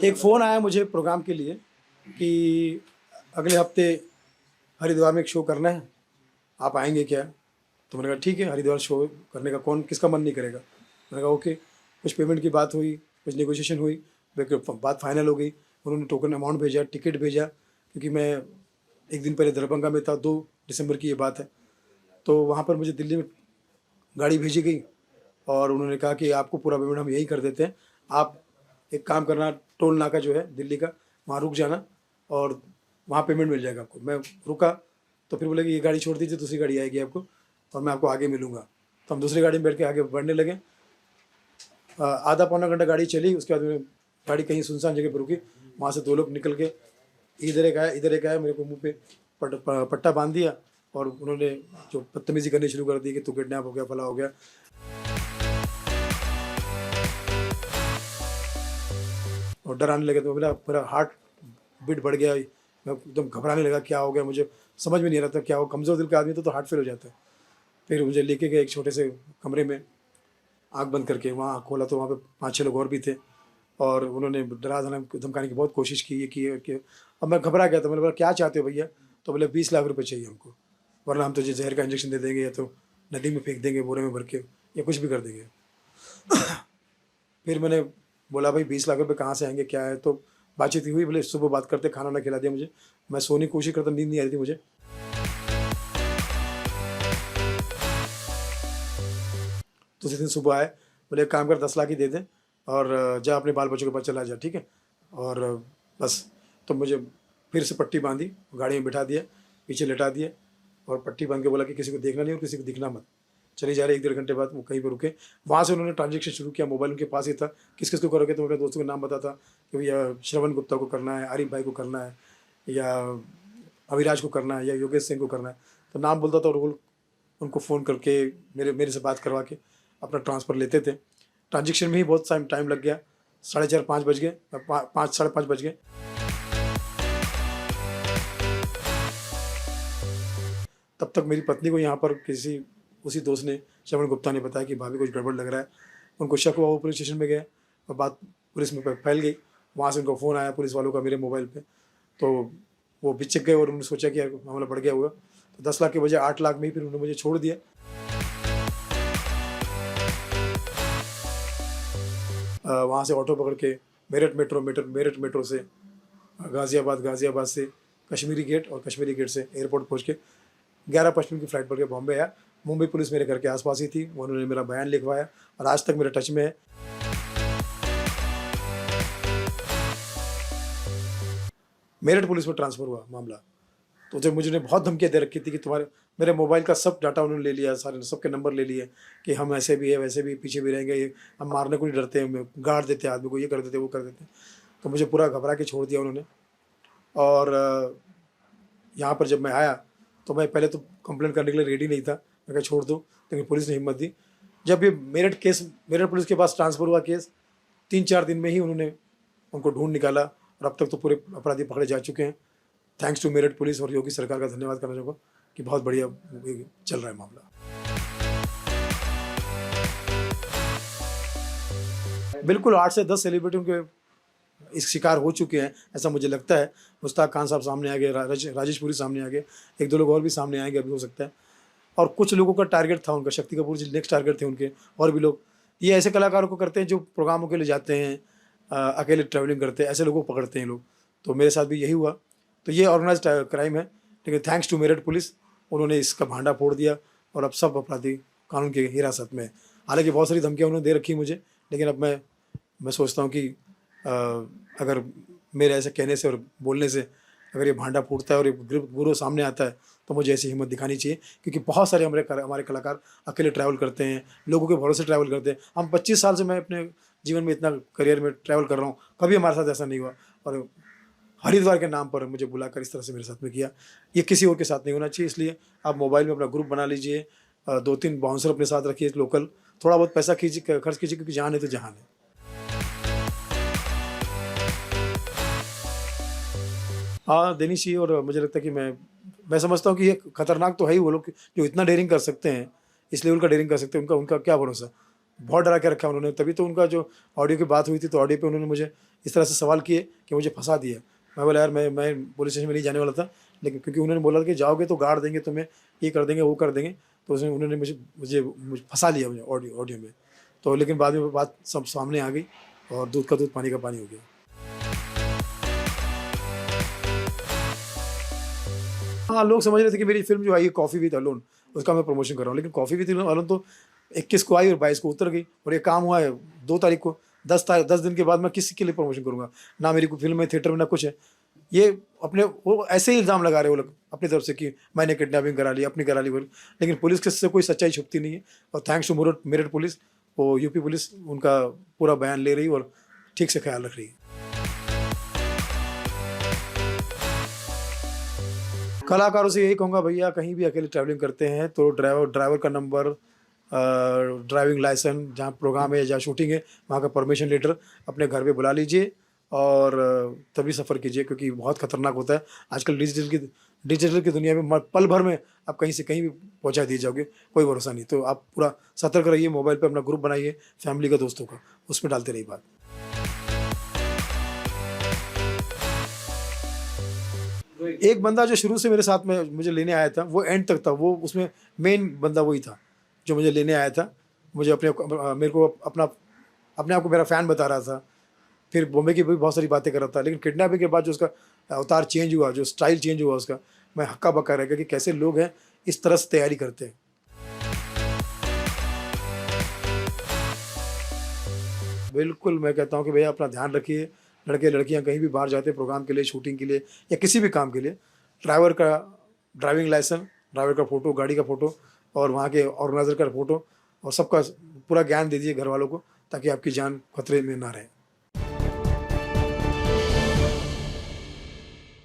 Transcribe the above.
एक फ़ोन आया मुझे प्रोग्राम के लिए कि अगले हफ्ते हरिद्वार में एक शो करना है, आप आएँगे क्या? तो मैंने कहा ठीक है, हरिद्वार शो करने का कौन किसका मन नहीं करेगा। मैंने कहा ओके। कुछ पेमेंट की बात हुई, कुछ नेगोशिएशन हुई, फिर बात फाइनल हो गई। उन्होंने टोकन अमाउंट भेजा, टिकट भेजा, क्योंकि मैं एक दिन पहले दरभंगा में था, 2 दिसंबर की ये बात है। तो वहाँ पर मुझे दिल्ली में गाड़ी भेजी गई और उन्होंने कहा कि आपको पूरा पेमेंट हम यहीं कर देते हैं, आप एक काम करना, टोल नाका जो है दिल्ली का, वहाँ रुक जाना और वहाँ पेमेंट मिल जाएगा आपको। मैं रुका तो फिर बोले कि ये गाड़ी छोड़ दीजिए, दूसरी गाड़ी आएगी आपको और मैं आपको आगे मिलूँगा। तो हम दूसरी गाड़ी में बैठ के आगे बढ़ने लगे। आधा पौना घंटा गाड़ी चली, उसके बाद में गाड़ी कहीं सुनसान जगह पर रुकी, वहाँ से 2 लोग निकल के इधर एक आया, इधर एक आया, मेरे को मुँह पे पट्टा बांध दिया और उन्होंने जो बदतमीज़ी करनी शुरू कर दी कि तू किडनैप हो गया, फला हो गया। और डराने लगे तो मेरा मेरा हार्ट बीट बढ़ गया, मैं एकदम घबराने लगा, क्या हो गया, मुझे समझ में नहीं आ रहा था क्या हो। कमज़ोर दिल का आदमी तो हार्ट फेल हो जाता है। फिर मुझे लेके गए एक छोटे से कमरे में, आँख बंद करके, वहाँ आँख खोला तो वहाँ पे 5-6 लोग और भी थे और उन्होंने डरा धमकाने की बहुत कोशिश की, ये की ये की। अब मैं घबरा गया, तो मैंने बोला क्या चाहते हो भैया? तो बोले 20 लाख रुपए चाहिए हमको, वरना हम तुझे जहर का इंजेक्शन दे देंगे या तो नदी में फेंक देंगे बोरे में भर के, या कुछ भी कर देंगे। फिर मैंने बोला भाई 20 लाख रुपए कहाँ से आएंगे, क्या है? तो बातचीत हुई, बोले सुबह बात करते, खाना वाना खिला दिया मुझे। मैं सोने की कोशिश करता, नींद नहीं आ रही थी मुझे। दूसरे दिन सुबह आए, बोले एक काम कर 10 लाख ही दे दें और जा अपने बाल बच्चों के पास चला जा, ठीक है? और बस। तो मुझे फिर से पट्टी बांधी, गाड़ी में बिठा दिया, पीछे लेटा दिया और पट्टी बांध के बोला कि किसी को देखना नहीं और किसी को दिखना मत। चले जा रहे, 1-1.5 घंटे बाद वो कहीं पर रुके। वहाँ से उन्होंने ट्रांजेक्शन शुरू किया, मोबाइल उनके पास ही था। किस-किस को करोगे? तो मेरे दोस्तों का नाम बताता कि भैया श्रवण गुप्ता को करना है, आरिफ भाई को करना है, या अविराज को करना है, या योगेश सिंह को करना है। तो नाम बोलता था और वो उनको फ़ोन करके मेरे से बात करवा के अपना ट्रांसफ़र लेते थे। ट्रांजेक्शन में ही बहुत टाइम लग गया, 4:30-5 बज गए, 5 साढ़े 5 बज गए। तब तक मेरी पत्नी को यहाँ पर किसी उसी दोस्त ने, श्रवण गुप्ता ने बताया कि भाभी कुछ गड़बड़ लग रहा है। उनको शक हुआ, वो पुलिस स्टेशन में गए और बात पुलिस में फैल गई। वहाँ से उनको फ़ोन आया पुलिस वालों का मेरे मोबाइल पे, तो वो बिचक गए और उन्होंने सोचा कि यार मामला बढ़ गया होगा। तो 10 लाख के बजाय 8 लाख में ही फिर उन्होंने मुझे छोड़ दिया। वहाँ से ऑटो पकड़ के मेरठ मेट्रो से गाज़ियाबाद से कश्मीरी गेट और कश्मीरी गेट से एयरपोर्ट पहुँच के 11:55 की फ़्लाइट पकड़ के बॉम्बे आया। मुंबई पुलिस मेरे घर के आसपास ही थी, उन्होंने मेरा बयान लिखवाया और आज तक मेरे टच में है। मेरठ पुलिस में ट्रांसफ़र हुआ मामला। तो जब मुझे बहुत धमकियाँ दे रखी थी कि तुम्हारे मेरे मोबाइल का सब डाटा उन्होंने ले लिया, सारे सबके नंबर ले लिए कि हम ऐसे भी है, वैसे भी पीछे भी रहेंगे, ये हम मारने को नहीं डरते, हम गाड़ देते आदमी को, ये कर देते, वो कर देते। तो मुझे पूरा घबरा के छोड़ दिया उन्होंने। और यहाँ पर जब मैं आया तो मैं पहले तो कंप्लेंट करने के लिए रेडी नहीं था, मैं कहा छोड़ दो, लेकिन पुलिस ने हिम्मत दी। जब ये मेरठ पुलिस के पास ट्रांसफ़र हुआ केस, 3-4 दिन में ही उन्होंने उनको ढूंढ निकाला और अब तक तो पूरे अपराधी पकड़े जा चुके हैं। थैंक्स टू मेरठ पुलिस और योगी सरकार का धन्यवाद करना चाहूँगा कि बहुत बढ़िया चल रहा है मामला। बिल्कुल 8 से 10 सेलिब्रिटी उनके इस शिकार हो चुके हैं, ऐसा मुझे लगता है। मुश्ताक खान साहब सामने आ गए, राजेश पुरी सामने आ गए, 1-2 लोग और भी सामने आएंगे अभी हो सकता है। और कुछ लोगों का टारगेट था उनका, शक्ति कपूर जी नेक्स्ट टारगेट थे उनके, और भी लोग। ये ऐसे कलाकारों को करते हैं जो प्रोग्रामों के लिए जाते हैं, अकेले ट्रैवलिंग करते हैं, ऐसे लोगों को पकड़ते हैं लोग। तो मेरे साथ भी यही हुआ। तो ये ऑर्गेनाइज्ड क्राइम है, लेकिन थैंक्स टू मेरठ पुलिस, उन्होंने इसका भांडा फोड़ दिया और अब सब अपराधी कानून की हिरासत में है। हालांकि बहुत सारी धमकियाँ उन्होंने दे रखी मुझे, लेकिन अब मैं सोचता हूँ कि अगर मेरे ऐसे कहने से और बोलने से अगर ये भांडा फूटता है और ये गुरु सामने आता है तो मुझे ऐसी हिम्मत दिखानी चाहिए, क्योंकि बहुत सारे हमारे कलाकार अकेले ट्रैवल करते हैं, लोगों के भरोसे ट्रैवल करते हैं। हम 25 साल से मैं अपने जीवन में इतना करियर में ट्रैवल कर रहा हूँ, कभी हमारे साथ ऐसा नहीं हुआ। और हरिद्वार के नाम पर मुझे बुलाकर इस तरह से मेरे साथ में किया, ये किसी और के साथ नहीं होना चाहिए। इसलिए आप मोबाइल में अपना ग्रुप बना लीजिए, 2-3 बाउंसर अपने साथ रखिए लोकल, थोड़ा बहुत पैसा खर्च कीजिए, क्योंकि जहाँ है तो जहाँ है। हाँ, देनी चाहिए। और मुझे लगता है कि मैं समझता हूँ कि ये खतरनाक तो है ही, वो लोग जो इतना डेयरिंग कर सकते हैं, इस लेवल का डेयरिंग कर सकते हैं, उनका क्या भरोसा। बहुत डरा के रखा उन्होंने। तभी तो उनका जो ऑडियो की बात हुई थी, तो ऑडियो पे उन्होंने मुझे इस तरह से सवाल किए कि मुझे फंसा दिया। मैं बोला यार मैं पुलिस स्टेशन में नहीं जाने वाला था, लेकिन क्योंकि उन्होंने बोला कि जाओगे तो गाड़ देंगे तुम्हें, ये कर देंगे वो कर देंगे, तो उसमें उन्होंने मुझे फंसा लिया मुझे ऑडियो में। तो लेकिन बाद में बात सब सामने आ गई और दूध का दूध पानी का पानी हो गया। हाँ, लोग समझ रहे थे कि मेरी फ़िल्म जो आई है कॉफ़ी विद अलोन, उसका मैं प्रमोशन कर रहा हूँ। लेकिन कॉफ़ी विद अलोन तो 21 को आई और 22 को उतर गई, और ये काम हुआ है 2 तारीख को। 10 दिन के बाद मैं किसी के लिए प्रमोशन करूँगा? ना मेरी कोई फ़िल्म है थिएटर में, ना कुछ है। ये अपने वो ऐसे ही इल्ज़ाम लगा रहे हैं वो लोग अपनी तरफ से कि मैंने किडनैपिंग करा ली, अपनी करा ली बोल। लेकिन पुलिस के से कोई सच्चाई छुपती नहीं है, और थैंक्स टू मेरठ पुलिस, वो यूपी पुलिस उनका पूरा बयान ले रही है और ठीक से ख़्याल रख रही है। कलाकारों से यही कहूँगा, भैया कहीं भी अकेले ट्रैवलिंग करते हैं तो ड्राइवर का नंबर, ड्राइविंग लाइसेंस, जहाँ प्रोग्राम है, जहाँ शूटिंग है, वहाँ का परमिशन लेटर अपने घर पे बुला लीजिए और तभी सफ़र कीजिए, क्योंकि बहुत खतरनाक होता है आजकल। डिजिटल की दुनिया में पल भर में आप कहीं से कहीं भी पहुँचा दिए जाओगे, कोई भरोसा नहीं। तो आप पूरा सतर्क रहिए, मोबाइल पे अपना ग्रुप बनाइए फैमिली का, दोस्तों का, उसमें डालते रहिए बात। एक बंदा जो शुरू से मेरे साथ में मुझे लेने आया था, वो एंड तक था, वो उसमें मेन बंदा वही था जो मुझे लेने आया था। मुझे मेरे को अपने आप को मेरा फ़ैन बता रहा था। फिर बॉम्बे की भी बहुत सारी बातें कर रहा था, लेकिन किडनैपिंग के बाद जो उसका अवतार चेंज हुआ, जो स्टाइल चेंज हुआ उसका, मैं हक्का-बक्का रह गया कि कैसे लोग हैं इस तरह से तैयारी करते हैं। बिल्कुल, मैं कहता हूँ कि भैया अपना ध्यान रखिए। लड़के-लड़कियाँ कहीं भी बाहर जाते हैं प्रोग्राम के लिए, शूटिंग के लिए या किसी भी काम के लिए, ड्राइवर का ड्राइविंग लाइसेंस, ड्राइवर का फ़ोटो, गाड़ी का फ़ोटो और वहाँ के ऑर्गेनाइज़र का फ़ोटो, और सबका पूरा ज्ञान दे दीजिए घरवालों को, ताकि आपकी जान खतरे में ना रहे।